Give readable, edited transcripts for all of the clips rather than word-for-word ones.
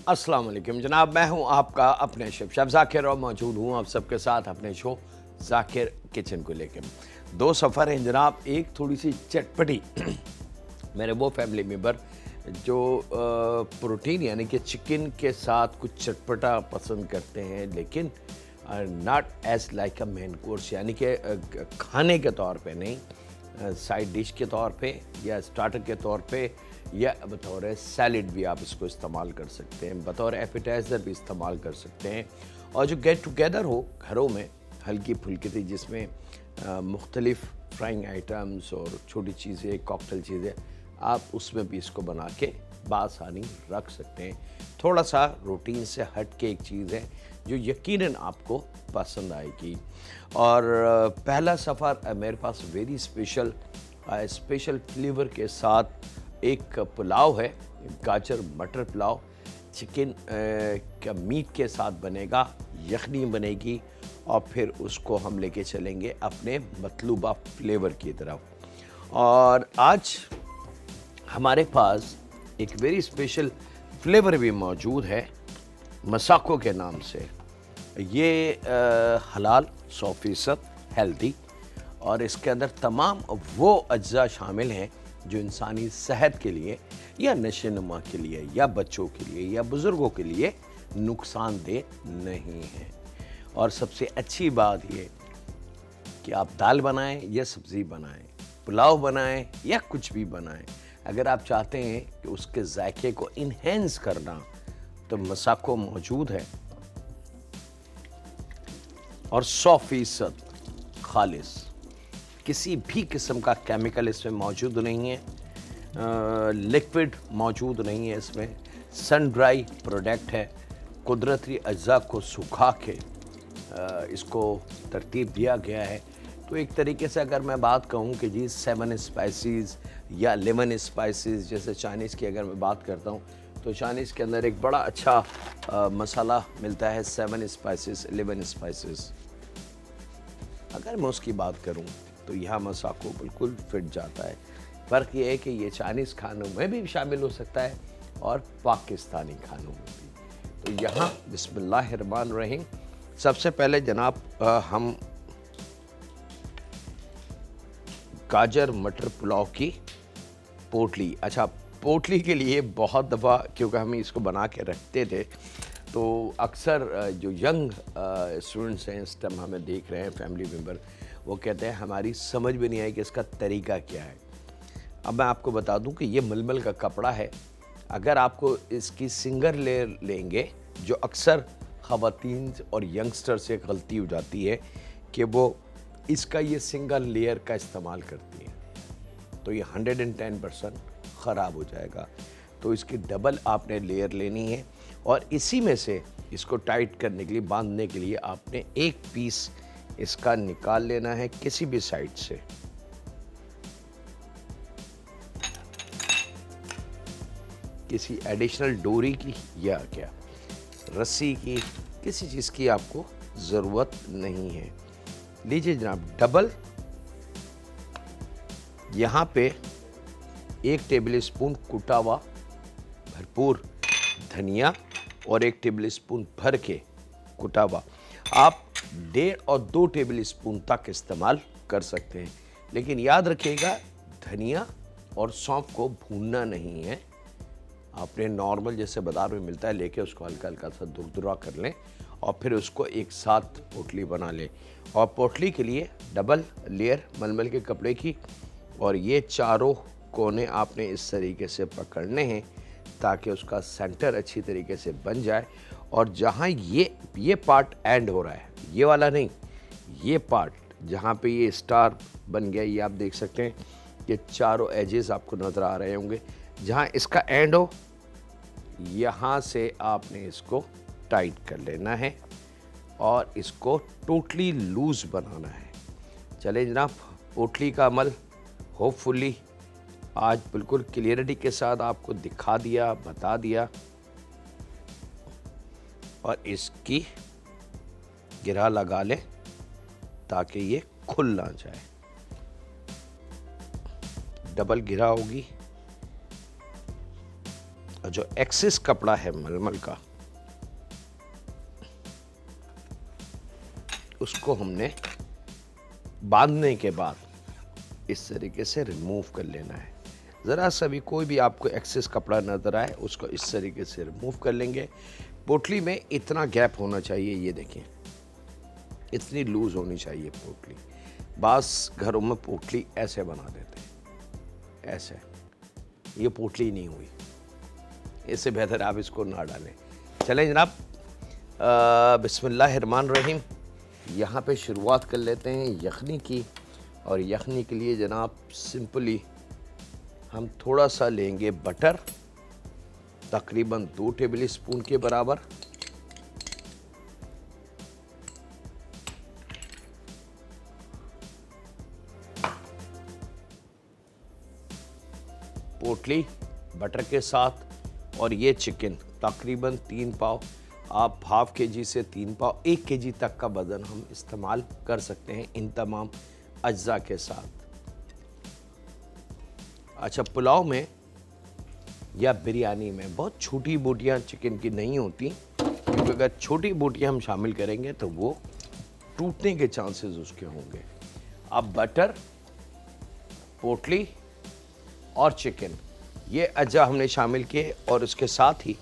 अस्सलाम वालेकुम जनाब, मैं हूं आपका अपने शेफ ज़ाकिर और मौजूद हूं आप सबके साथ अपने शो ज़ाकिर किचन को लेकर। दो सफ़र हैं जनाब, एक थोड़ी सी चटपटी मेरे वो फैमिली मेम्बर जो प्रोटीन यानी कि चिकन के साथ कुछ चटपटा पसंद करते हैं, लेकिन not as like a main course, यानी कि खाने के तौर पे नहीं, साइड डिश के तौर पे या स्टार्टर के तौर पे या बतौर सैलड भी आप इसको इस्तेमाल कर सकते हैं, बतौर एपिटाइज़र भी इस्तेमाल कर सकते हैं। और जो गेट टुगेदर हो घरों में हल्की फुल्की थी, जिसमें मुख्तलिफ़ फ्राइंग आइटम्स और छोटी चीज़ें, कॉकटेल चीज़ें, आप उसमें भी इसको बना के बासानी रख सकते हैं। थोड़ा सा रूटीन से हट के एक चीज़ है जो यकीनन आपको पसंद आएगी। और पहला सफ़र मेरे पास वेरी स्पेशल फ्लेवर के साथ एक पुलाव है, गाजर मटर पुलाव, चिकन का मीट के साथ बनेगा, यखनी बनेगी और फिर उसको हम लेके चलेंगे अपने मतलूबा फ्लेवर की तरफ। और आज हमारे पास एक वेरी स्पेशल फ्लेवर भी मौजूद है मसाको के नाम से। ये हलाल 100% हेल्दी और इसके अंदर तमाम वो अज्जा शामिल हैं जो इंसानी सेहत के लिए या नशोनुमा के लिए या बच्चों के लिए या बुज़ुर्गों के लिए नुकसानदेह नहीं है। और सबसे अच्छी बात ये कि आप दाल बनाएं या सब्ज़ी बनाएं, पुलाव बनाएं या कुछ भी बनाएं, अगर आप चाहते हैं कि उसके जायके को इन्हेंस करना तो मसाको मौजूद है और 100% खालिस, किसी भी किस्म का केमिकल इसमें मौजूद नहीं है, लिक्विड मौजूद नहीं है इसमें, सन ड्राई प्रोडक्ट है, कुदरती अज्जा को सुखा के इसको तरतीब दिया गया है। तो एक तरीके से अगर मैं बात कहूँ कि जी 7 स्पाइसेस या 11 स्पाइसेस, जैसे चाइनीज़ की अगर मैं बात करता हूँ तो चाइनीज़ के अंदर एक बड़ा अच्छा मसाला मिलता है 7 स्पाइसेस 11 स्पाइसेस। अगर मैं उसकी बात करूँ तो यहाँ मसाको बिल्कुल फिट जाता है। फ़र्क ये है कि ये चाइनीज़ खानों में भी शामिल हो सकता है और पाकिस्तानी खानों में भी। तो यहाँ बिस्मिल्लाहिर्रहमानिर्रहीम, सबसे पहले जनाब हम गाजर मटर पुलाव की पोटली, अच्छा पोटली के लिए बहुत दफ़ा क्योंकि हम इसको बना के रखते थे, तो अक्सर जो यंग स्टूडेंट्स हैं इस टाइम हमें देख रहे हैं, फैमिली मेम्बर, वो कहते हैं हमारी समझ भी नहीं आई कि इसका तरीका क्या है। अब मैं आपको बता दूं कि ये मलमल का कपड़ा है। अगर आपको इसकी सिंगल लेयर लेंगे, जो अक्सर ख़वातीन और यंगस्टर से गलती हो जाती है कि वो इसका ये सिंगल लेयर का इस्तेमाल करती हैं, तो ये 110% ख़राब हो जाएगा। तो इसकी डबल आपने लेयर लेनी है और इसी में से इसको टाइट करने के लिए, बांधने के लिए आपने एक पीस इसका निकाल लेना है किसी भी साइड से। किसी एडिशनल डोरी की या क्या रस्सी की, किसी चीज़ की आपको ज़रूरत नहीं है। लीजिए जनाब, डबल यहाँ पे 1 टेबल स्पून कुटा हुआ भरपूर धनिया और 1 टेबल स्पून भर के कुटा हुआ आप 1.5 और 2 टेबल स्पून तक इस्तेमाल कर सकते हैं। लेकिन याद रखिएगा, धनिया और सौंफ को भूनना नहीं है। आपने नॉर्मल जैसे बाजार में मिलता है लेके उसको हल्का हल्का सा दुरदुरा कर लें और फिर उसको एक साथ पोटली बना लें। और पोटली के लिए डबल लेयर मलमल के कपड़े की, और ये चारों कोने आपने इस तरीके से पकड़ने हैं ताकि उसका सेंटर अच्छी तरीके से बन जाए। और जहाँ ये पार्ट एंड हो रहा है, ये वाला नहीं, ये पार्ट जहाँ पे ये स्टार बन गया, ये आप देख सकते हैं, ये चारों एजेस आपको नज़र आ रहे होंगे। जहाँ इसका एंड हो, यहाँ से आपने इसको टाइट कर लेना है और इसको टोटली लूज़ बनाना है। चले जनाब, पोटली का अमल होपफुली आज बिल्कुल क्लियरिटी के साथ आपको दिखा दिया, बता दिया। और इसकी गिरा लगा लें ताकि ये खुल ना जाए। डबल गिरा होगी, और जो एक्सेस कपड़ा है मलमल का, उसको हमने बांधने के बाद इस तरीके से रिमूव कर लेना है। ज़रा सा भी कोई भी आपको एक्सेस कपड़ा नज़र आए उसको इस तरीके से रिमूव कर लेंगे। पोटली में इतना गैप होना चाहिए, ये देखें, इतनी लूज़ होनी चाहिए पोटली। बास घरों में पोटली ऐसे बना देते हैं, ऐसे। ये पोटली नहीं हुई, इससे बेहतर आप इसको ना डालें। चलें जनाब, बिस्मिल्लाहिर्रहमानिर्रहीम। यहाँ पे शुरुआत कर लेते हैं यखनी की। और यखनी के लिए जनाब सिंपली हम थोड़ा सा लेंगे बटर, तकरीबन 2 टेबल स्पून के बराबर। पोटली बटर के साथ और ये चिकन तकरीबन 3 पाव, आप हाफ केजी से 3 पाव 1 केजी तक का वज़न हम इस्तेमाल कर सकते हैं इन तमाम अज्जा के साथ। अच्छा, पुलाव में या बिरयानी में बहुत छोटी बोटियां चिकन की नहीं होती, क्योंकि अगर छोटी बोटियां हम शामिल करेंगे तो वो टूटने के चांसेस उसके होंगे। अब बटर, पोटली और चिकन, ये अज्जा हमने शामिल किए और उसके साथ ही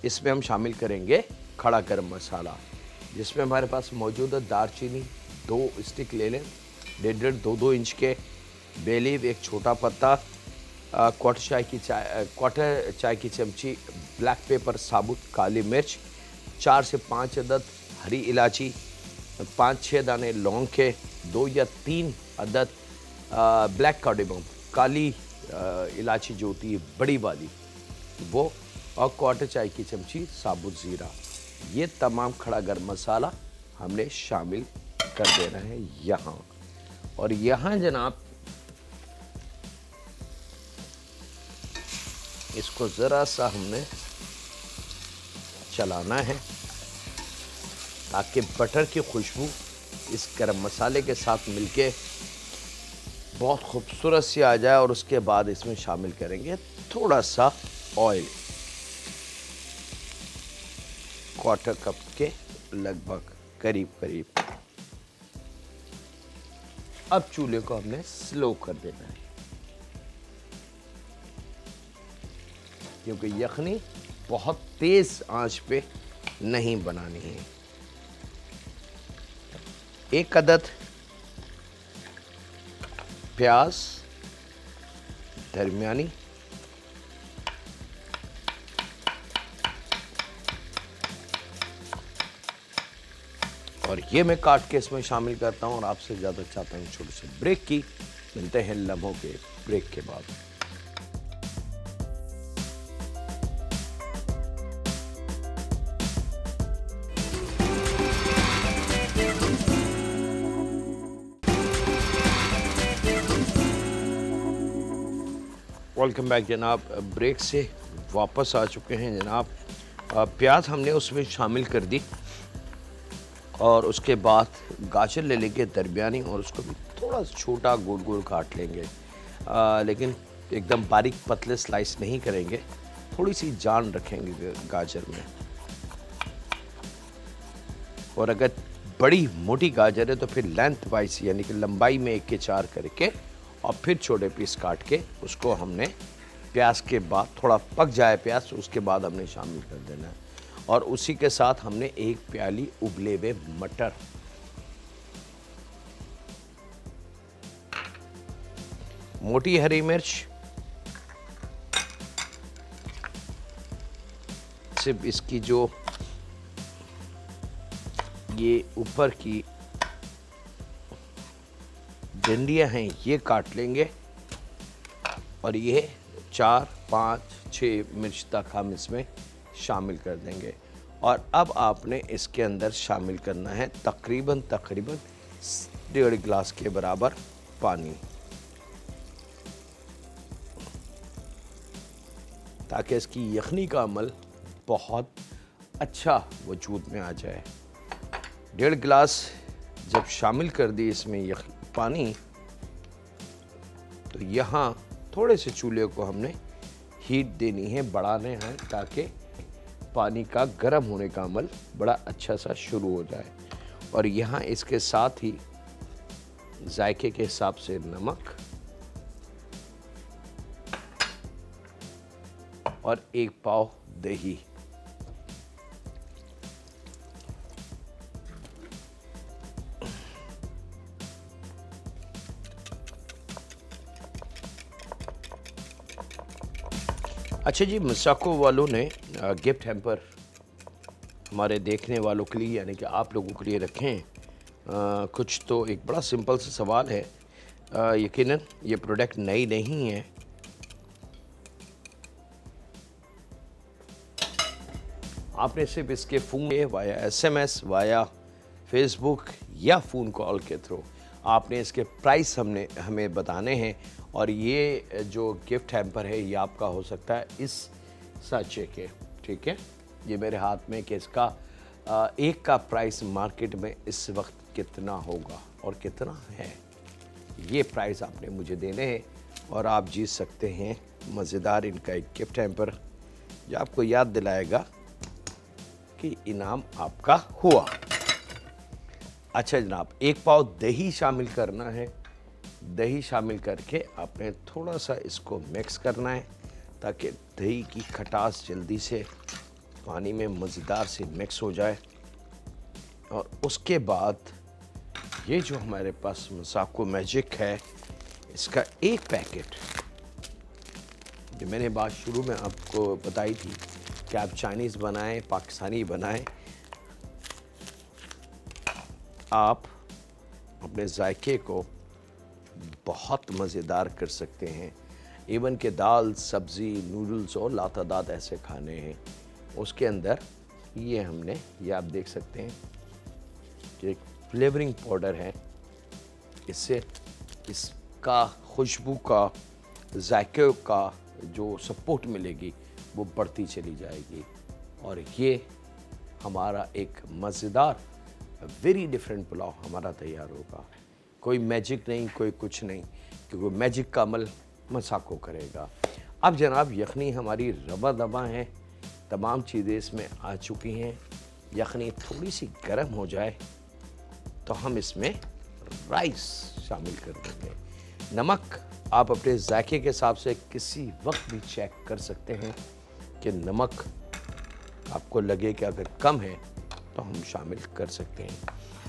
इसमें हम शामिल करेंगे खड़ा गरम मसाला, जिसमें हमारे पास मौजूद है दालचीनी 2 स्टिक ले लें, 1.5 2-2 इंच के, बे लीफ 1 छोटा पत्ता, क्वार्टर चाय की चमची ब्लैक पेपर साबुत, काली मिर्च, 4 से 5 अदद हरी इलायची, 5-6 दाने लौंग के, 2 या 3 अदद ब्लैक कार्डेमम, काली इलायची जो होती है बड़ी वाली वो, और क्वार्टर चाय की चमची साबुत ज़ीरा। ये तमाम खड़ा गरम मसाला हमने शामिल कर देना है यहाँ। और यहाँ जनाब इसको ज़रा सा हमने चलाना है ताकि बटर की खुशबू इस गरम मसाले के साथ मिलके बहुत खूबसूरत सी आ जाए। और उसके बाद इसमें शामिल करेंगे थोड़ा सा ऑयल, क्वार्टर कप के लगभग करीब। अब चूल्हे को हमने स्लो कर देना है, क्योंकि यखनी बहुत तेज आंच पे नहीं बनानी है। 1 अदद प्याज दरमियानी, और ये मैं काट के इसमें शामिल करता हूं। और आपसे ज़्यादा चाहता हूं छोटे से ब्रेक की। मिलते हैं लम्हों के ब्रेक के बाद। वेलकम बैक जनाब, ब्रेक से वापस आ चुके हैं जनाब। प्याज हमने उसमें शामिल कर दी और उसके बाद गाजर ले लेंगे दरमियानी और उसको भी थोड़ा छोटा गोल गोल काट लेंगे, लेकिन एकदम बारीक पतले स्लाइस नहीं करेंगे, थोड़ी सी जान रखेंगे गाजर में। और अगर बड़ी मोटी गाजर है तो फिर लेंथ वाइज यानी कि लंबाई में 1 के 4 करके और फिर छोटे पीस काट के उसको हमने प्याज के बाद थोड़ा पक जाए प्याज उसके बाद हमने शामिल कर देना है। और उसी के साथ हमने 1 प्याली उबले हुए मटर, मोटी हरी मिर्च, सिर्फ इसकी जो ये ऊपर की डंडियां हैं ये काट लेंगे। और ये 4, 5, 6 मिर्च तक हम इसमें शामिल कर देंगे। और अब आपने इसके अंदर शामिल करना है तकरीबन 1.5 गिलास के बराबर पानी, ताकि इसकी यखनी का अमल बहुत अच्छा वजूद में आ जाए। 1.5 गिलास जब शामिल कर दी इसमें पानी, तो यहाँ थोड़े से चूल्हे को हमने हीट देनी है, बढ़ाने हैं, ताकि पानी का गर्म होने का अमल बड़ा अच्छा सा शुरू हो जाए। और यहाँ इसके साथ ही जायके के हिसाब से नमक और 1 पाव दही। अच्छा जी, मसाको वालों ने गिफ्ट हैम्पर हमारे देखने वालों के लिए, यानी कि आप लोगों के लिए रखे हैं। कुछ तो एक बड़ा सिंपल सा सवाल है। यकीनन ये प्रोडक्ट नई नहीं है। आपने सिर्फ इसके phone via SMS, via Facebook या फ़ोन कॉल के थ्रू आपने इसके प्राइस हमें बताने हैं। और ये जो गिफ्ट हैम्पर है ये आपका हो सकता है इस साचे के, ठीक है। ये मेरे हाथ में कि इसका एक का प्राइस मार्केट में इस वक्त कितना होगा और कितना है, ये प्राइस आपने मुझे देने हैं और आप जीत सकते हैं मज़ेदार इनका एक गिफ्ट हैम्पर, जो आपको याद दिलाएगा कि इनाम आपका हुआ। अच्छा जनाब, 1 पाव दही शामिल करना है। दही शामिल करके आपने थोड़ा सा इसको मिक्स करना है, ताकि दही की खटास जल्दी से पानी में मज़ेदार से मिक्स हो जाए। और उसके बाद ये जो हमारे पास मसाको मैजिक है, इसका 1 पैकेट, जो मैंने बात शुरू में आपको बताई थी कि आप चाइनीज़ बनाएं, पाकिस्तानी बनाएं, आप अपने जायके को बहुत मज़ेदार कर सकते हैं। इवन के दाल, सब्ज़ी, नूडल्स और लातादात ऐसे खाने हैं। उसके अंदर ये हमने, ये आप देख सकते हैं कि एक फ्लेवरिंग पाउडर है। इससे इसका खुशबू का, जायके का जो सपोर्ट मिलेगी वो बढ़ती चली जाएगी। और ये हमारा एक मज़ेदार वेरी डिफरेंट पुलाव हमारा तैयार होगा। कोई मैजिक नहीं, कोई कुछ नहीं, क्योंकि मैजिक का अमल मसाको करेगा। अब जनाब, यखनी हमारी रवा दबा है, तमाम चीज़ें इसमें आ चुकी हैं। यखनी थोड़ी सी गर्म हो जाए तो हम इसमें राइस शामिल कर देंगे। नमक आप अपने जायके के हिसाब से किसी वक्त भी चेक कर सकते हैं कि नमक आपको लगे कि अगर कम है तो हम शामिल कर सकते हैं।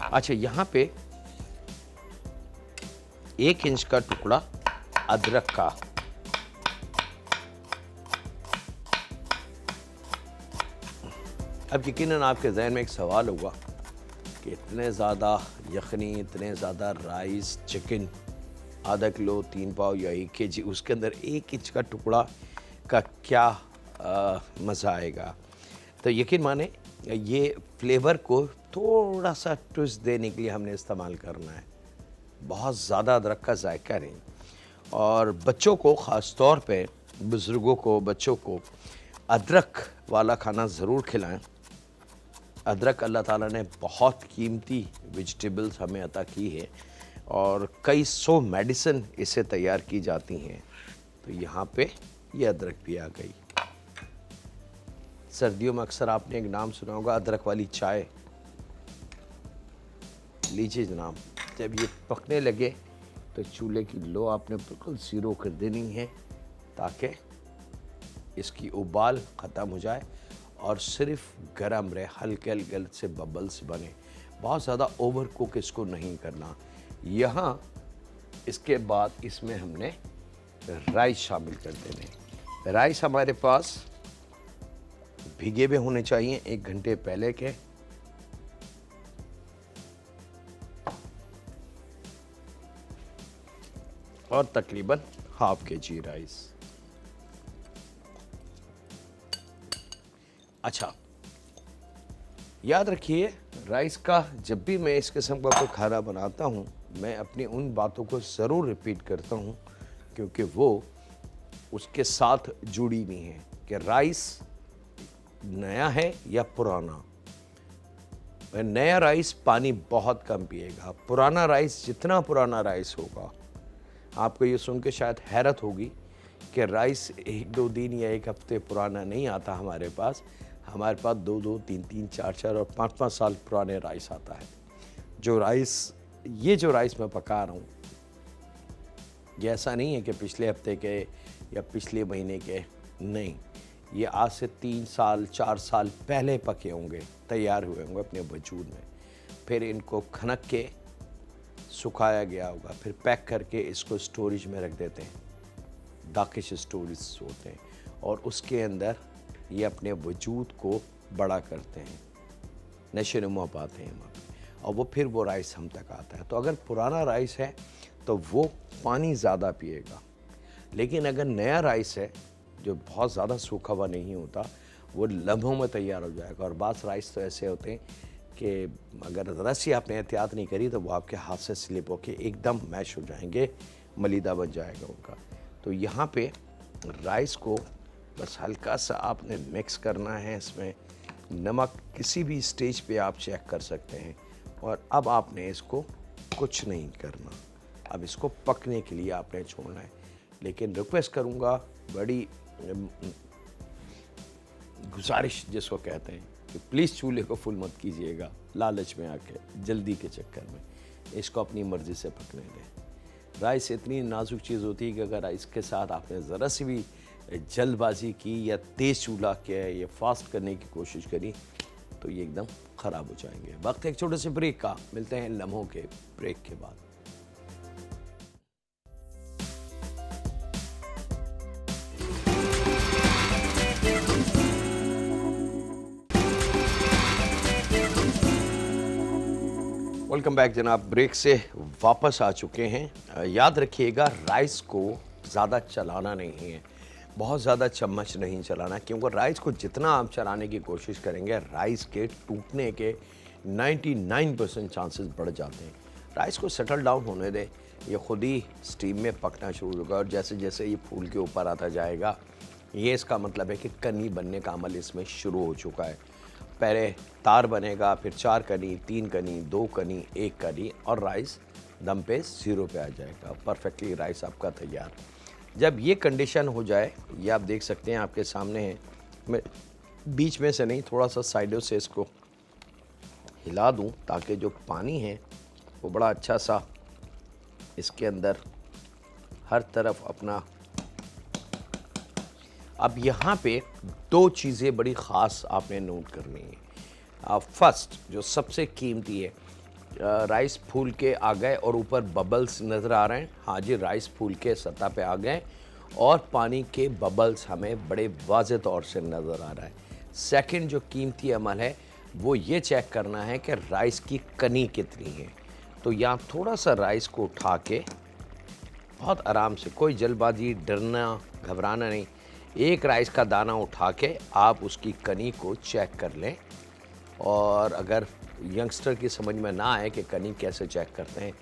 अच्छा, यहाँ पे 1 इंच का टुकड़ा अदरक का, अब यकीनन आपके जहन में एक सवाल होगा कि इतने ज़्यादा यखनी, इतने ज़्यादा राइस, चिकन, आधा किलो, 3 पाव या 1 केजी, उसके अंदर 1 इंच का टुकड़ा का क्या मज़ा आएगा। तो यकीन माने ये फ्लेवर को थोड़ा सा ट्विस्ट देने के लिए हमने इस्तेमाल करना है, बहुत ज़्यादा अदरक का जायका नहीं। और बच्चों को, ख़ास तौर पे बुज़ुर्गों को, बच्चों को अदरक वाला खाना ज़रूर खिलाएं। अदरक अल्लाह ताला ने बहुत कीमती वेजिटेबल्स हमें अता की है और कई 100 मेडिसिन इससे तैयार की जाती हैं। तो यहाँ पे ये अदरक भी आ गई। सर्दियों में अक्सर आपने एक नाम सुना होगा, अदरक वाली चाय। लीजिए जनाब, जब ये पकने लगे तो चूल्हे की लो आपने बिल्कुल ज़ीरो कर देनी है, ताकि इसकी उबाल ख़त्म हो जाए और सिर्फ गरम रहे, हल्के हल्के से बबल्स बने। बहुत ज़्यादा ओवर कुक इसको नहीं करना। यहाँ इसके बाद इसमें हमने राइस शामिल कर देने। राइस हमारे पास भीगे हुए होने चाहिए 1 घंटे पहले के। और तकरीबन ½ केजी राइस। अच्छा, याद रखिए, राइस का जब भी मैं इस किस्म का कोई खाना बनाता हूँ, मैं अपनी उन बातों को ज़रूर रिपीट करता हूँ, क्योंकि वो उसके साथ जुड़ी नहीं है कि राइस नया है या पुराना। नया राइस पानी बहुत कम पिएगा। पुराना राइस, जितना पुराना राइस होगा, आपको ये सुन के शायद हैरत होगी कि राइस 1-2 दिन या 1 हफ्ते पुराना नहीं आता हमारे पास 2-2, 3-3, 4-4 और 5-5 साल पुराने राइस आता है। जो राइस मैं पका रहा हूँ, ये ऐसा नहीं है कि पिछले हफ्ते के या पिछले महीने के, नहीं, ये आज से 3 साल 4 साल पहले पके होंगे, तैयार हुए होंगे अपने वजूद में। फिर इनको खनक के सुखाया गया होगा, फिर पैक करके इसको स्टोरेज में रख देते हैं, दाकिश स्टोरेज होते हैं, और उसके अंदर ये अपने वजूद को बड़ा करते हैं, नशो नुमा पाते हैं, और वो फिर वो राइस हम तक आता है। तो अगर पुराना राइस है तो वो पानी ज़्यादा पिएगा, लेकिन अगर नया राइस है जो बहुत ज़्यादा सूखा हुआ नहीं होता, वो लम्हों में तैयार हो जाएगा। और बास राइस तो ऐसे होते हैं कि अगर ज़रा सी आपने एहतियात नहीं करी तो वो आपके हाथ से स्लिप होके एकदम मैश हो जाएंगे, मलीदा बन जाएगा उनका। तो यहाँ पे राइस को बस हल्का सा आपने मिक्स करना है, इसमें नमक किसी भी स्टेज पे आप चेक कर सकते हैं। और अब आपने इसको कुछ नहीं करना, अब इसको पकने के लिए आपने छोड़ना है। लेकिन रिक्वेस्ट करूँगा, बड़ी गुजारिश जिसको कहते हैं, कि प्लीज़ चूल्हे को फुल मत कीजिएगा लालच में आके, जल्दी के चक्कर में। इसको अपनी मर्ज़ी से पकने दें। राइस इतनी नाजुक चीज़ होती है कि अगर राइस के साथ आपने ज़रा सी भी जल्दबाजी की या तेज़ चूल्हा किया या फास्ट करने की कोशिश करी तो ये एकदम ख़राब हो जाएंगे। वक्त एक छोटे से ब्रेक का, मिलते हैं लम्हों के ब्रेक के बाद। वेलकम बैक जनाब, ब्रेक से वापस आ चुके हैं। याद रखिएगा, राइस को ज़्यादा चलाना नहीं है, बहुत ज़्यादा चम्मच नहीं चलाना, क्योंकि राइस को जितना आप चलाने की कोशिश करेंगे राइस के टूटने के 99% चांसेस बढ़ जाते हैं। राइस को सेटल डाउन होने दें, ये खुद ही स्टीम में पकना शुरू होगा, और जैसे जैसे ये फूल के ऊपर आता जाएगा, ये इसका मतलब है कि कनी बनने का अमल इसमें शुरू हो चुका है। पहले तार बनेगा, फिर 4 कनी, 3 कनी, 2 कनी, 1 कनी, और राइस दम पे 0 पे आ जाएगा। परफेक्टली राइस आपका तैयार। जब ये कंडीशन हो जाए, ये आप देख सकते हैं आपके सामने है, मैं बीच में से नहीं, थोड़ा सा साइडों से इसको हिला दूं ताकि जो पानी है वो बड़ा अच्छा सा इसके अंदर हर तरफ अपना। अब यहाँ पे 2 चीज़ें बड़ी ख़ास आपने नोट करनी है। फर्स्ट, जो सबसे कीमती है, राइस फूल के आ गए और ऊपर बबल्स नज़र आ रहे हैं। हाँ जी, राइस फूल के सतह पे आ गए और पानी के बबल्स हमें बड़े वाज़ेह तौर से नज़र आ रहा है। सेकंड जो कीमती अमल है वो ये चेक करना है कि राइस की कनी कितनी है। तो यहाँ थोड़ा सा राइस को उठा के बहुत आराम से, कोई जल्दबाजी, डरना, घबराना नहीं, एक राइस का दाना उठा के आप उसकी कनी को चेक कर लें। और अगर यंगस्टर की समझ में ना आए कि कनी कैसे चेक करते हैं,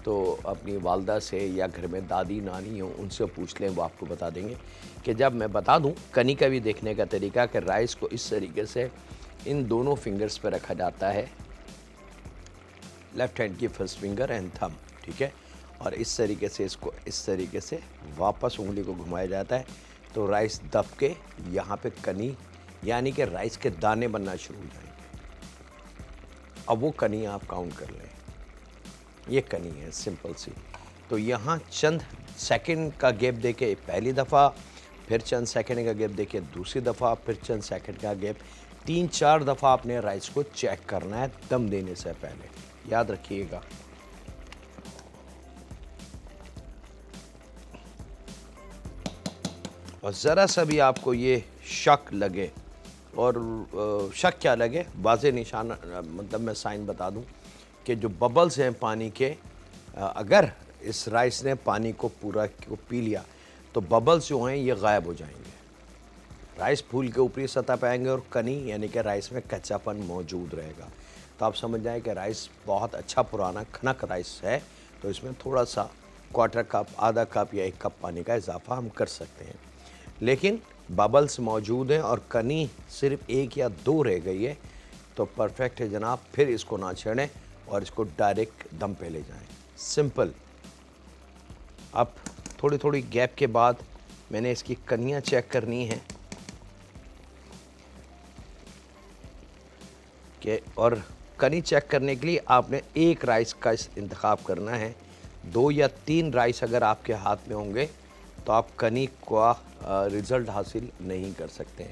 तो अपनी वालदा से या घर में दादी नानी हो उनसे पूछ लें, वो आपको बता देंगे। कि जब मैं बता दूं कनी का भी देखने का तरीका, कि राइस को इस तरीके से इन दोनों फिंगर्स पे रखा जाता है, लेफ़्ट हैंड की फर्स्ट फिंगर एंड थंब, ठीक है, और इस तरीके से इसको इस तरीके से वापस उंगली को घुमाया जाता है, तो राइस दब के यहाँ पे कनी यानी कि राइस के दाने बनना शुरू हो जाएंगे। अब वो कनी आप काउंट कर लें, ये कनी है सिंपल सी। तो यहाँ चंद सेकंड का गैप देके पहली दफ़ा, फिर चंद सेकंड का गैप देके दूसरी दफ़ा, फिर चंद सेकंड का गैप, 3-4 दफ़ा आपने राइस को चेक करना है दम देने से पहले, याद रखिएगा। और ज़रा सा भी आपको ये शक लगे, और शक क्या लगे, वाज़े निशान, मतलब मैं साइन बता दूं कि जो बबल्स हैं पानी के, अगर इस राइस ने पानी को पूरा को पी लिया तो बबल्स जो हैं ये गायब हो जाएंगे, राइस फूल के ऊपरी सतह पे आएंगे और कनी यानी कि राइस में कच्चापन मौजूद रहेगा। तो आप समझ जाएं कि राइस बहुत अच्छा पुराना खनक राइस है। तो इसमें थोड़ा सा क्वार्टर कप, आधा कप या 1 कप पानी का इजाफा हम कर सकते हैं, लेकिन बबल्स मौजूद हैं और कनी सिर्फ 1 या 2 रह गई है, तो परफेक्ट है जनाब। फिर इसको ना छेड़ें और इसको डायरेक्ट दम पे ले जाएं, सिंपल। अब थोड़ी थोड़ी गैप के बाद मैंने इसकी कनियाँ चेक करनी है कि, और कनी चेक करने के लिए आपने एक राइस का इंतखाब करना है। 2 या 3 राइस अगर आपके हाथ में होंगे तो आप कनी का रिज़ल्ट हासिल नहीं कर सकते।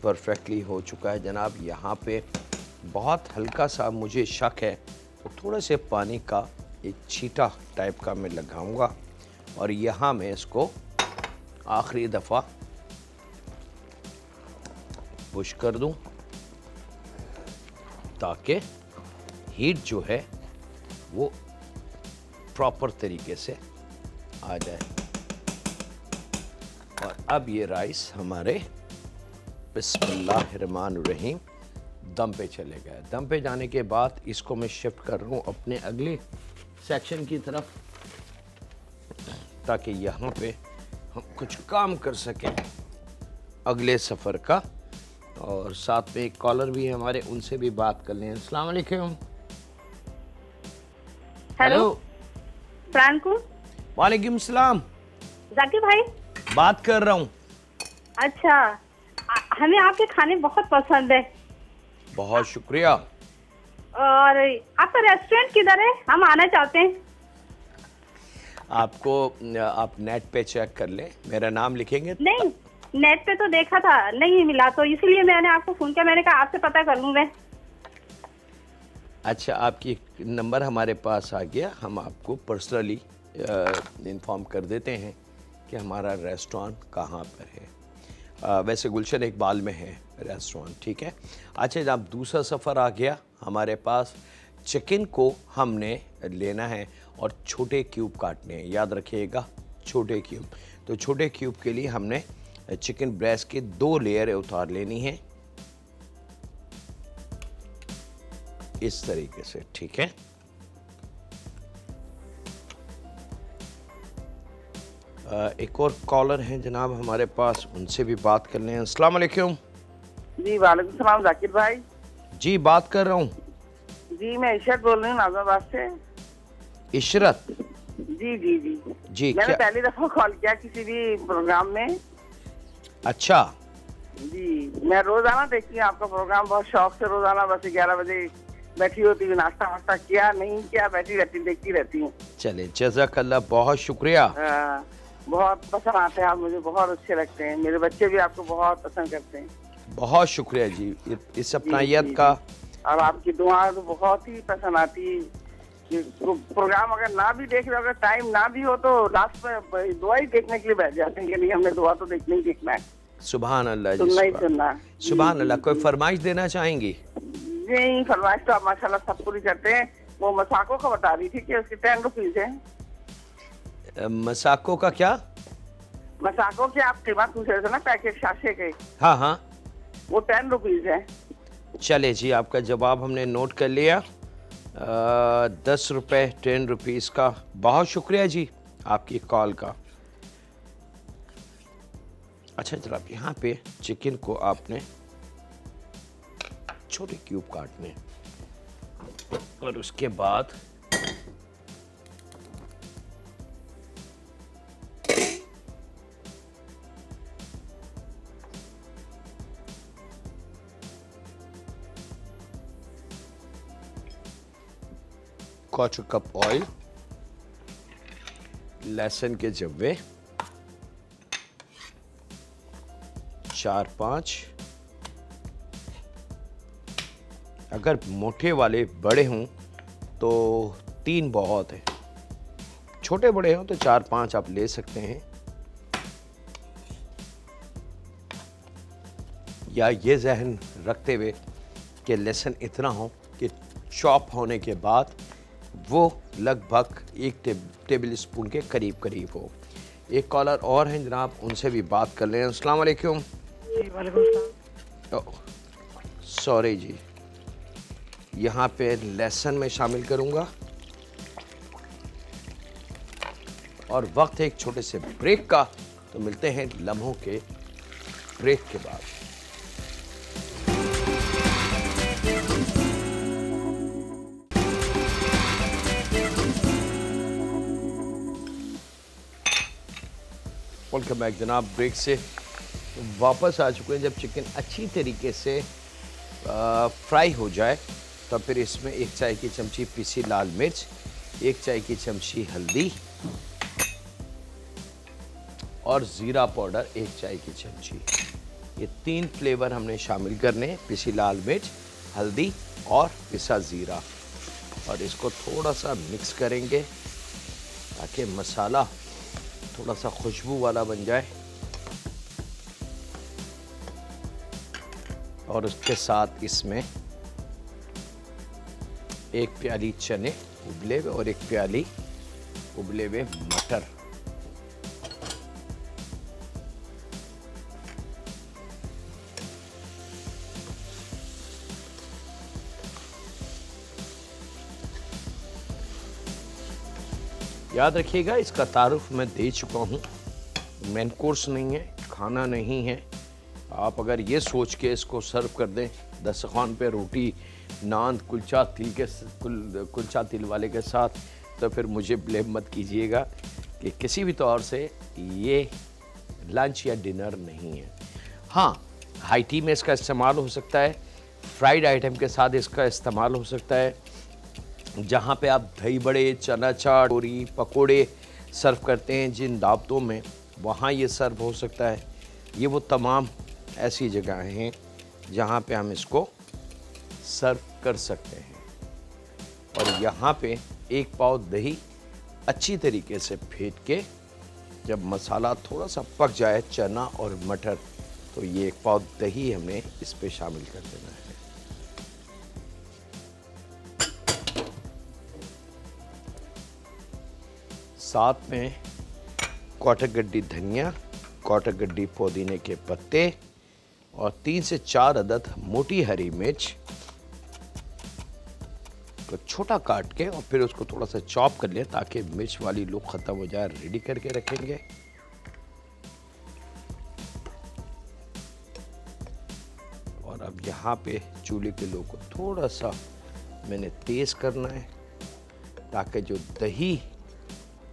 परफेक्टली हो चुका है जनाब। यहाँ पे बहुत हल्का सा मुझे शक है तो थोड़े से पानी का एक छींटा टाइप का मैं लगाऊंगा और यहाँ मैं इसको आखिरी दफ़ा पुश कर दूं ताकि हीट जो है वो प्रॉपर तरीके से आ जाए। और अब ये राइस हमारे बिस्मिल्लाहिर्रहमानिर्रहीम दम पे चले गए। दम पे जाने के बाद इसको मैं शिफ्ट कर रहा हूँ अपने अगले सेक्शन की तरफ ताकि यहाँ पे हम कुछ काम कर सकें अगले सफ़र का। और साथ में एक कॉलर भी है हमारे, उनसे भी बात कर लें। अस्सलाम वालेकुम। Hello Franco. वालेकुम सलाम। जाकिर भाई बात कर रहा हूँ। अच्छा, हमें आपके खाने बहुत पसंद है। बहुत शुक्रिया। और आपका रेस्टोरेंट किधर है? हम आना चाहते हैं। आपको आप नेट पे चेक कर लें, मेरा नाम लिखेंगे। नहीं, नेट पे तो देखा था, नहीं मिला, तो इसीलिए मैंने आपको फोन किया। मैंने कहा आपसे पता कर लूं मैं। अच्छा, आपकी नंबर हमारे पास आ गया, हम आपको पर्सनली इन्फॉर्म कर देते हैं कि हमारा रेस्टोरेंट कहाँ पर है। वैसे गुलशन इकबाल में है रेस्टोरेंट, ठीक है। अच्छा, जब दूसरा सफ़र आ गया हमारे पास, चिकन को हमने लेना है और छोटे क्यूब काटने हैं, याद रखिएगा छोटे क्यूब। तो छोटे क्यूब के लिए हमने चिकन ब्रेस्ट की 2 लेयर उतार लेनी है इस तरीके से, ठीक है। एक और कॉलर हैं जनाब हमारे पास, उनसे भी बात कर लें। अस्सलाम वालेकुम। जी वालेकुम सलाम जाकिर भाई। जी बात कर रहा हूँ। जी मैं इशरत बोल रही हूँ नाजराबाद से। इशरत? जी जी जी जी। मैंने पहली दफा कॉल किया किसी भी प्रोग्राम में। अच्छा जी, मैं रोजाना देखती हूँ आपका प्रोग्राम, बहुत शौक से रोजाना बस 11 बजे बैठी होती हूँ, नाश्ता वास्ता किया नहीं किया, बैठी रहती देखती रहती हूँ। चले, जज़ाकल्लाह, बहुत शुक्रिया। बहुत पसंद आते हैं आप, मुझे बहुत अच्छे लगते हैं। मेरे बच्चे भी आपको बहुत पसंद करते हैं। बहुत शुक्रिया जी इस अपनायत का। और आपकी दुआ तो बहुत ही पसंद आती। प्रोग्राम अगर ना भी देख रहे हो, अगर टाइम ना भी हो, तो लास्ट में दुआ ही देखने के लिए बैठ जाते हैं कि नहीं हमने दुआ तो देखना ही देखना है। सुभान अल्लाह, सुनना ही सुनना। सुभान अल्लाह। कोई फरमाइश देना चाहेंगी? नहीं, फरमाइश तो आप माशाल्लाह सब पूरी करते हैं। वो मसाको का बता रही थी कि उसके 10 रुपीज है। मसाको का क्या? मसाको की आप कीमत पूछ रहे थे ना, पैकेट शाशे के। हाँ हाँ, वो 10 रुपीज है। चले जी, आपका जवाब हमने नोट कर लिया। 10 रुपये 10 रुपीज़ का। बहुत शुक्रिया जी आपकी कॉल का। अच्छा जनाब, यहाँ पे चिकन को आपने छोटे क्यूब काटने और उसके बाद क्वार्टर कप ऑयल, लहसुन के जब्वे 4-5, अगर मोटे वाले बड़े हों तो 3 बहुत है, छोटे बड़े हों तो 4-5 आप ले सकते हैं। या ये जहन रखते हुए कि लहसुन इतना हो कि चॉप होने के बाद वो लगभग 1 टेबल स्पून के करीब करीब हो। एक कॉलर और हैं जनाब, उनसे भी बात कर लें। अस्सलाम वालेकुम। सॉरी जी, यहाँ पे लहसुन में शामिल करूँगा और वक्त है एक छोटे से ब्रेक का, तो मिलते हैं लम्हों के ब्रेक के बाद। वेलकम बैक जनाब। ब्रेक से वापस आ चुके हैं। जब चिकन अच्छी तरीके से फ्राई हो जाए तो फिर इसमें 1 चाय की चमची पिसी लाल मिर्च, 1 चाय की चमची हल्दी और ज़ीरा पाउडर 1 चाय की चमची, ये 3 फ्लेवर हमने शामिल करने हैं, पिसी लाल मिर्च, हल्दी और पिसा ज़ीरा। और इसको थोड़ा सा मिक्स करेंगे ताकि मसाला थोड़ा सा खुशबू वाला बन जाए। और उसके साथ इसमें 1 प्याली चने उबले हुए और 1 प्याली उबले हुए मटर। याद रखिएगा, इसका तारुफ मैं दे चुका हूँ, मेन कोर्स नहीं है, खाना नहीं है। आप अगर ये सोच के इसको सर्व कर दें दस्तरखान पे रोटी, नान, कुलचा तिल वाले के साथ, तो फिर मुझे ब्लेम मत कीजिएगा कि किसी भी तौर से ये लंच या डिनर नहीं है। हाँ, हाई टी में इसका इस्तेमाल हो सकता है, फ्राइड आइटम के साथ इसका इस्तेमाल हो सकता है, जहाँ पे आप दही बड़े, चना चाट, पूरी, पकोड़े सर्व करते हैं जिन दावतों में, वहाँ ये सर्व हो सकता है। ये वो तमाम ऐसी जगहें हैं जहाँ पे हम इसको सर्व कर सकते हैं। और यहाँ पे 1 पाव दही अच्छी तरीके से फेंट के जब मसाला थोड़ा सा पक जाए, चना और मटर, तो ये 1 पाव दही हमने इस पे शामिल कर देना है। साथ में क्वार्टर गड्डी धनिया, क्वार्टर गड्डी पुदीने के पत्ते और 3 से 4 अदद मोटी हरी मिर्च को छोटा काट के और फिर उसको थोड़ा सा चॉप कर लें ताकि मिर्च वाली लुक ख़त्म हो जाए। रेडी करके रखेंगे। और अब यहाँ पे चूल्हे के लो को थोड़ा सा मैंने तेज़ करना है ताकि जो दही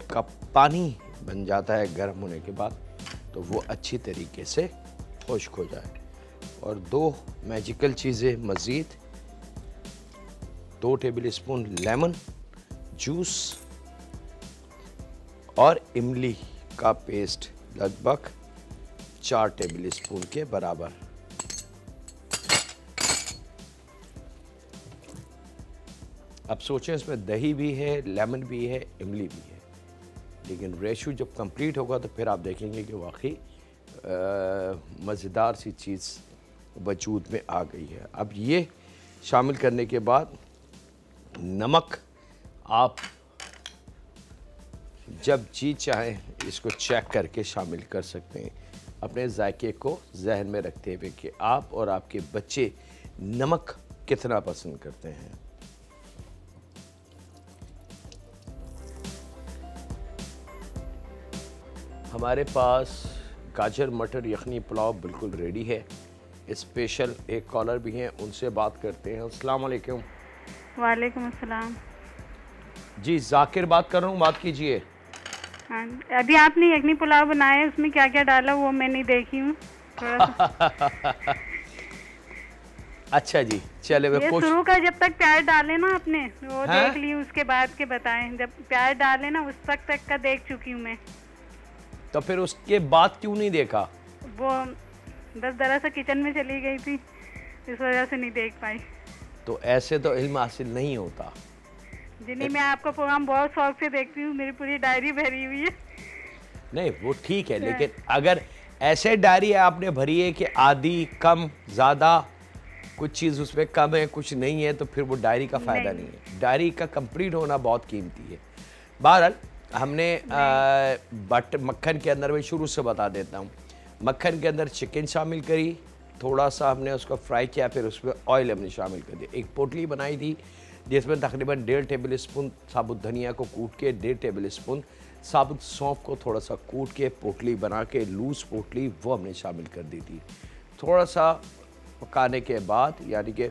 का पानी बन जाता है गर्म होने के बाद, तो वो अच्छी तरीके से खुश्क हो जाए। और 2 मैजिकल चीज़ें मज़ीद, 2 टेबल स्पून लेमन जूस और इमली का पेस्ट लगभग 4 टेबल स्पून के बराबर। अब सोचें, इसमें दही भी है, लेमन भी है, इमली भी है, लेकिन रेशो जब कंप्लीट होगा तो फिर आप देखेंगे कि वाकई मज़ेदार सी चीज़ वजूद में आ गई है। अब ये शामिल करने के बाद नमक आप जब जी चाहें इसको चेक करके शामिल कर सकते हैं, अपने जायके को जहन में रखते हुए कि आप और आपके बच्चे नमक कितना पसंद करते हैं। हमारे पास गाजर मटर यखनी पुलाव बिल्कुल रेडी है। स्पेशल एक कॉलर भी हैं, उनसे बात करते हैं। अस्सलाम वालेकुम। वालेकुम अस्सलाम। जी, जाकिर बात कर रहा हूँ, बात कीजिए। हाँ, अभी आपने यखनी पुलाव बनाया, उसमें क्या क्या डाला वो मैं नहीं देखी हूँ। अच्छा जी, चले मैं शुरू का जब तक प्याज डाले ना आपने वो देख ली, उसके बाद के बताएं। जब प्याज डाले ना उस वक्त तक का देख चुकी हूँ मैं। तो फिर उसके बाद क्यों नहीं देखा? वो बस दरअसल किचन में चली गई थी, इस वजह से नहीं देख पाई। तो ऐसे तो इल्म हासिल नहीं होता। जिन्हीं मैं आपका प्रोग्राम बहुत शौक से देखती हूँ, मेरी पूरी डायरी भरी हुई है। नहीं वो ठीक है, लेकिन अगर ऐसे डायरी आपने भरी है कि आधी कम ज़्यादा, कुछ चीज़ उसमें कम है कुछ नहीं है, तो फिर वो डायरी का फ़ायदा नहीं है। डायरी का कंप्लीट होना बहुत कीमती है। बहरहाल हमने मक्खन के अंदर, मैं शुरू से बता देता हूँ, मक्खन के अंदर चिकन शामिल करी, थोड़ा सा हमने उसको फ्राई किया, फिर उसमें ऑयल हमने शामिल कर दिया। एक पोटली बनाई थी जिसमें तकरीबन 1.5 टेबल स्पून साबुत धनिया को कूट के, 1.5 टेबल स्पून साबुत सौंफ को थोड़ा सा कूट के पोटली बना के, लूज़ पोटली, वो हमने शामिल कर दी थी। थोड़ा सा पकाने के बाद यानी कि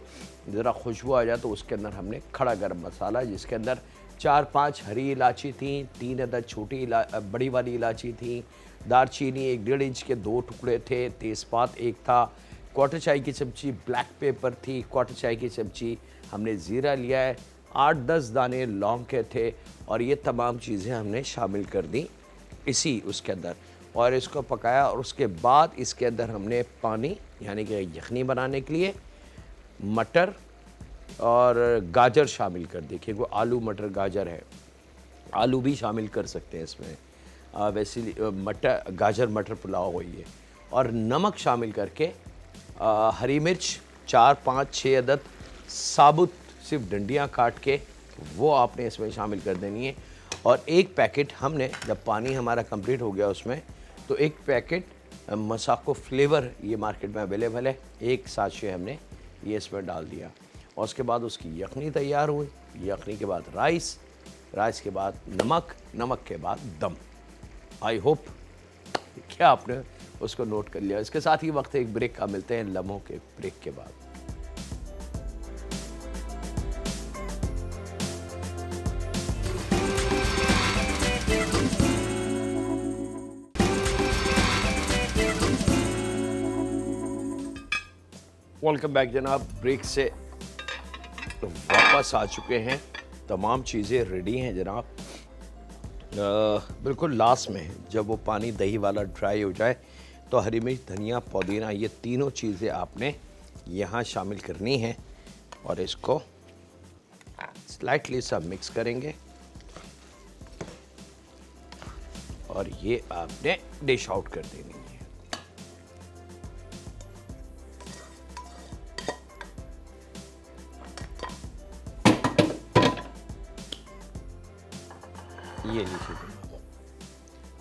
ज़रा खुशबू आ जाए तो उसके अंदर हमने खड़ा गरम मसाला, जिसके अंदर 4-5 हरी इलायची थी, 3 अदद छोटी बड़ी वाली इलायची थी, दारचीनी 1.5 इंच के 2 टुकड़े थे, तेज़पात 1 था, क्वार्टर चाय की चमची ब्लैक पेपर थी, क्वार्टर चाय की चमची हमने ज़ीरा लिया है, 8-10 दाने लौंग के थे, और ये तमाम चीज़ें हमने शामिल कर दी इसी उसके अंदर, और इसको पकाया। और उसके बाद इसके अंदर हमने पानी यानी कि यखनी बनाने के लिए मटर और गाजर शामिल कर दी, क्योंकि आलू मटर गाजर है, आलू भी शामिल कर सकते हैं इसमें, वैसे मटर गाजर मटर पुलाव हुई है। और नमक शामिल करके हरी मिर्च 4-5-6 अदद साबुत सिर्फ डंडियाँ काट के वो आपने इसमें शामिल कर देनी है। और एक पैकेट हमने, जब पानी हमारा कंप्लीट हो गया उसमें, तो एक पैकेट मसाको फ्लेवर ये मार्केट में अवेलेबल है, एक साशे हमने ये इसमें डाल दिया। और उसके बाद उसकी यखनी तैयार हुई, यखनी के बाद राइस, राइस के बाद नमक, नमक के बाद दम। आई होप क्या आपने उसको नोट कर लिया। इसके साथ ही वक्त एक ब्रेक का मिलते हैं लम्हों के ब्रेक के बाद। वेलकम बैक जनाब, ब्रेक से वापस आ चुके हैं, तमाम चीज़ें रेडी हैं जनाब। बिल्कुल लास्ट में जब वो पानी दही वाला ड्राई हो जाए तो हरी मिर्च, धनिया, पुदीना, ये तीनों चीज़ें आपने यहाँ शामिल करनी है, और इसको स्लाइटली सा मिक्स करेंगे, और ये आपने डिश आउट कर देनी है। ये लीजिए,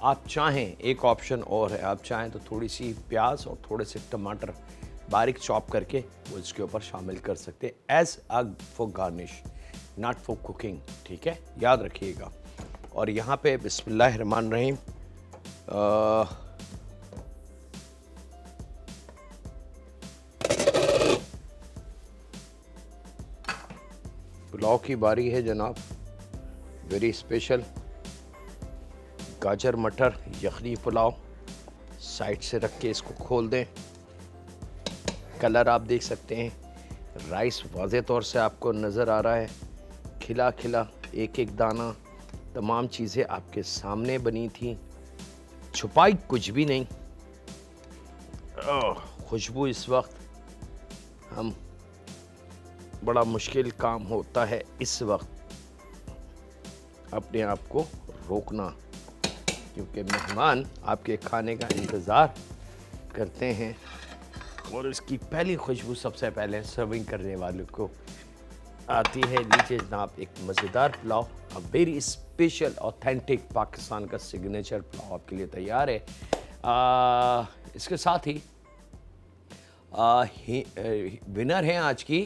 आप चाहें एक ऑप्शन और है, आप चाहें तो थोड़ी सी प्याज और थोड़े से टमाटर बारीक चॉप करके वो इसके ऊपर शामिल कर सकते हैं as a for garnish, not for cooking, ठीक है, याद रखिएगा। और यहाँ पे बिस्मिल्लाहिर्रहमानिर्रहीम पुलाव की बारी है जनाब, वेरी स्पेशल गाजर मटर यखनी पुलाव। साइड से रख के इसको खोल दें, कलर आप देख सकते हैं, राइस वाज़े तौर से आपको नज़र आ रहा है, खिला खिला एक एक दाना, तमाम चीज़ें आपके सामने बनी थी, छुपाई कुछ भी नहीं। खुशबू इस वक्त हम बड़ा मुश्किल काम होता है इस वक्त अपने आप को रोकना, क्योंकि मेहमान आपके खाने का इंतज़ार करते हैं, और इसकी पहली खुशबू सबसे पहले सर्विंग करने वाले को आती है। नीचे जनाब एक मज़ेदार pulao, a very special authentic Pakistan का सिग्नेचर पुलाव आपके लिए तैयार है। इसके साथ ही विनर हैं आज की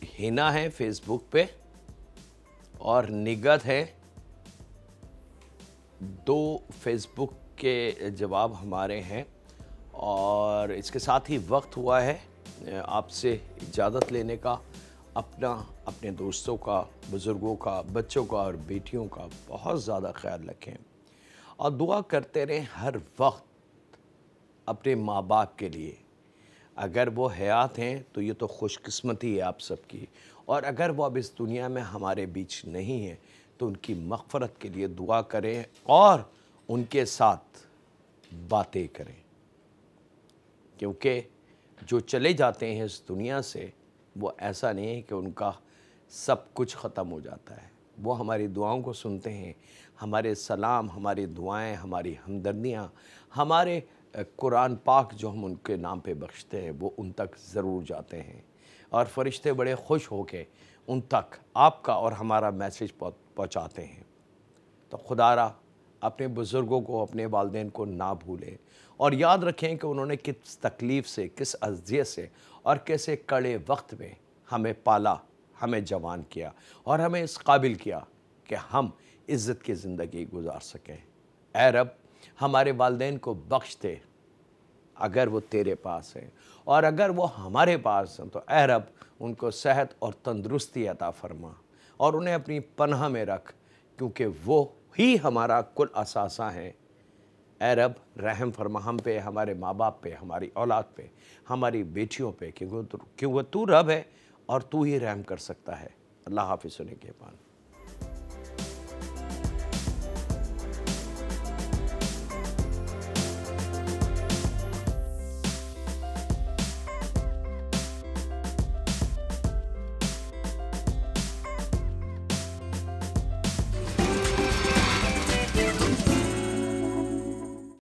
हिना है फेसबुक पे, और निगत है। 2 फेसबुक के जवाब हमारे हैं, और इसके साथ ही वक्त हुआ है आपसे इजाज़त लेने का। अपने दोस्तों का, बुज़ुर्गों का, बच्चों का और बेटियों का बहुत ज़्यादा ख्याल रखें, और दुआ करते रहें हर वक्त अपने माँ बाप के लिए। अगर वो हयात हैं तो ये तो खुशकिस्मती है आप सबकी, और अगर वो अब इस दुनिया में हमारे बीच नहीं हैं तो उनकी मग़फ़रत के लिए दुआ करें और उनके साथ बातें करें, क्योंकि जो चले जाते हैं इस दुनिया से वो ऐसा नहीं है कि उनका सब कुछ ख़त्म हो जाता है। वो हमारी दुआओं को सुनते हैं, हमारे सलाम, हमारी दुआएं, हमारी हमदर्दियाँ, हमारे कुरान पाक जो हम उनके नाम पे बख्शते हैं वो उन तक ज़रूर जाते हैं, और फ़रिश्ते बड़े खुश होकर उन तक आपका और हमारा मैसेज पहुँचाते हैं। तो खुदारा अपने बुज़ुर्गों को, अपने वालिदैन को ना भूलें, और याद रखें कि उन्होंने किस तकलीफ़ से, किस अज़ियत से और कैसे कड़े वक्त में हमें पाला, हमें जवान किया और हमें इस काबिल किया कि हम इज़्ज़त की ज़िंदगी गुजार सकें। ऐ रब, हमारे वालिदैन को बख्श दे, अगर वो तेरे पास हैं, और अगर वो हमारे पास हैं तो ऐ रब उनको सेहत और तंदुरुस्ती अता फरमा और उन्हें अपनी पनाह में रख, क्योंकि वो ही हमारा कुल असासा है। ऐ रब रहम फरमा हम पे, हमारे माँ बाप पे, हमारी औलाद पे, हमारी बेटियों पे, क्योंकि तू रब है और तू ही रहम कर सकता है। अल्लाह हाफिज़। सुने के पान।